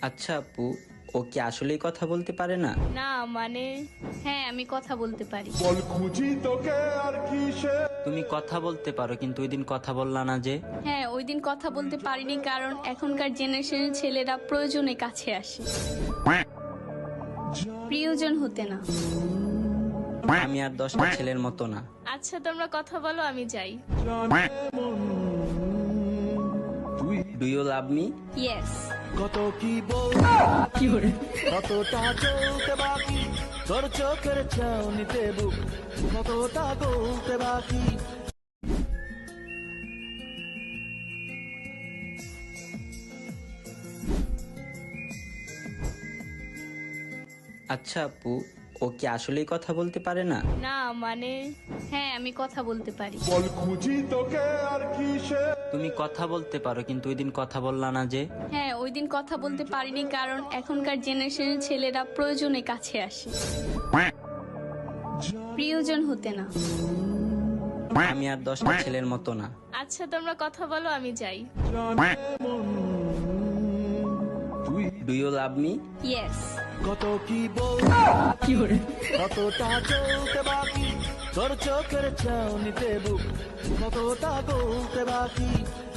আচ্ছা আপু, ও কি আসলেই কথা বলতে পারে না? না মানে, হ্যাঁ আমি কথা বলতে পারি। বল খুঁজি তোকে আর কিসে। তুমি কথা বলতে পারো কিন্তু ওই দিন কথা বললা না যে? হ্যাঁ ওই দিন কথা বলতে পারিনি কারণ এখনকার জেনারেশনের ছেলেরা প্রয়োজনে কাছে আসে, প্রিয়জন হতে না। আমি আর 10টা ছেলের মতো না। আচ্ছা তোমরা কথা বলো, আমি যাই। তুই do you love me? Yes. কত কি বল, কতটা চলতে বাকি, তোর চোখের চাউনিতে বুক কতটা গলতে বাকি। আচ্ছা আপু, ও কি আসলেই কথা বলতে পারে না? না মানে, হ্যাঁ আমি কথা বলতে পারি। বল খুঁজি তোকে আর কিসে। তুমি কথা বলতে পারো কিন্তু ওই দিন কথা বললা না যে? হ্যাঁ ওই দিন কথা বলতে পারিনি কারণ এখনকার জেনারেশনের ছেলেরা প্রয়োজনে কাছে আসে, প্রিয়জন হতে না। আমি আর 10টা ছেলের মতো না। আচ্ছা তোমরা কথা বলো, আমি যাই। তুই do you love me? Yes. কত কি বল, কতটা চলতে বাকি, তোর চোখের চাউনিতে বুক কতটা গলতে বাকি।